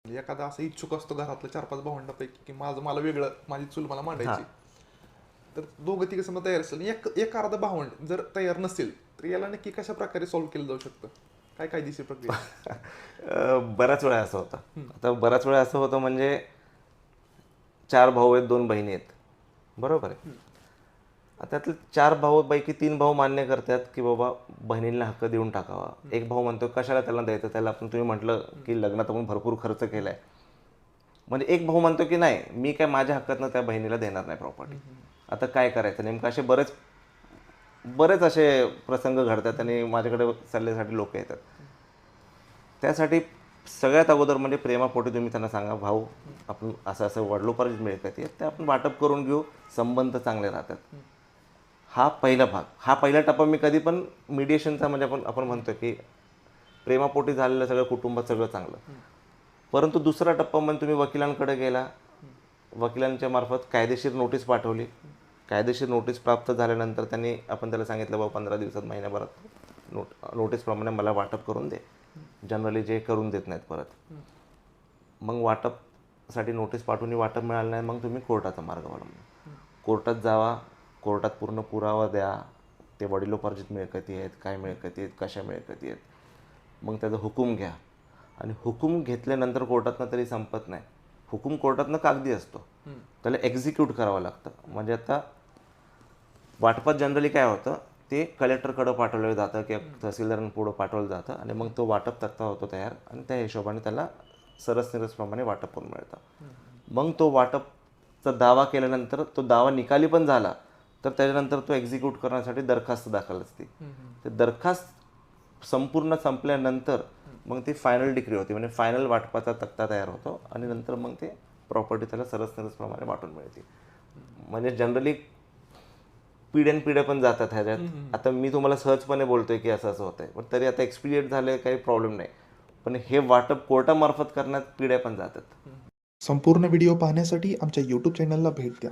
म्हणजे एखादा असं इच्छुक असतो घरातलं 4-5 भावंडापैकी की मला वेगळं, माझी चूल मला मांडायची, तर दोघं तिघं समजा तयार असेल, एक अर्धा भावंड जर तयार नसेल, तर याला नक्की कशा प्रकारे सॉल्व्ह केलं जाऊ शकतं? काय कायदेशीर प्रक्रिया? बऱ्याच वेळा असं होतं. आता बऱ्याच वेळा असं होतं म्हणजे 4 भाऊ आहेत, 2 बहिणी आहेत, बरोबर आहे. आता त्यातले 4 भाऊपैकी 3 भाऊ मान्य करतात की बाबा बहिणीला हक्क देऊन टाकावा. एक भाऊ म्हणतो कशाला त्याला द्यायचं, त्याला आपण तुम्ही म्हटलं की लग्नात आपण भरपूर खर्च केला आहे. म्हणजे एक भाऊ म्हणतो की नाही, मी काय माझ्या हक्कातनं त्या बहिणीला देणार नाही प्रॉपर्टी. आता काय करायचं नेमकं, असे बरेच बरेच असे प्रसंग घडतात आणि माझ्याकडे सल्ल्यासाठी लोक येतात. त्यासाठी सगळ्यात अगोदर म्हणजे प्रेमापोटी तुम्ही त्यांना सांगा, भाऊ आपण असं असं वडिलोपार्जित मिळकती आहेत, ते आपण वाटप करून घेऊ, संबंध चांगले राहतात. हा पहिला भाग, हा पहिला टप्पा मी कधी पण मीडिएशनचा म्हणजे आपण म्हणतो की प्रेमापोटी झालेलं सगळं कुटुंबात सगळं चांगलं. परंतु दुसरा टप्पा म्हणजे तुम्ही वकिलांकडे गेला, वकिलांच्या मार्फत कायदेशीर नोटीस पाठवली, कायदेशीर नोटीस प्राप्त झाल्यानंतर त्यांनी आपण त्याला सांगितलं बाबा 15 दिवसात महिन्याभरात नोटीसप्रमाणे मला वाटप करून दे. जनरली जे करून देत नाहीत परत. मग वाटपसाठी नोटीस पाठवून वाटप मिळालं नाही, मग तुम्ही कोर्टाचा मार्ग अवलंबा. कोर्टात जावा, कोर्टात पूर्ण पुरावा द्या, ते वडिलोपार्जित मिळकती आहेत, काय मिळकती आहेत, कशा मिळकती आहेत, मग त्याचा हुकूम घ्या. आणि हुकूम घेतल्यानंतर कोर्टातनं तरी संपत नाही. हुकूम कोर्टातनं कागदी असतो, त्याला एक्झिक्यूट करावं लागतं. म्हणजे आता वाटपात जनरली काय होतं, ते कलेक्टरकडं पाठवलं जातं किंवा तहसीलदारांपुढं पाठवलं जातं आणि मग तो वाटप तक्ता होतो तयार आणि त्या हिशोबाने त्याला सरसनिरसप्रमाणे वाटप करून मिळतं. मग तो वाटपचा दावा केल्यानंतर तो दावा निकाली पण झाला तर त्याच्यानंतर तो एक्झिक्यूट करण्यासाठी दरखास्त दाखल असते. ते दरखास्त संपूर्ण संपल्यानंतर मग ती फायनल डिक्री होती, म्हणजे फायनल वाटपाचा तक्ता तयार होतो आणि नंतर मग ते प्रॉपर्टी त्याला सरसनिरसप्रमाणे वाटून मिळते. म्हणजे जनरली पिढ्यानपिढ्या पण जातात ह्याच्यात. आता मी तुम्हाला सहजपणे बोलतोय की असं असं होतंय, पण तरी आता एक्सपिरियन्स झाले, काही प्रॉब्लेम नाही. पण हे वाटप कोर्टामार्फत करण्यात पिढ्या पण जातात. संपूर्ण व्हिडिओ पाहण्यासाठी आमच्या यूट्यूब चॅनलला भेट द्या.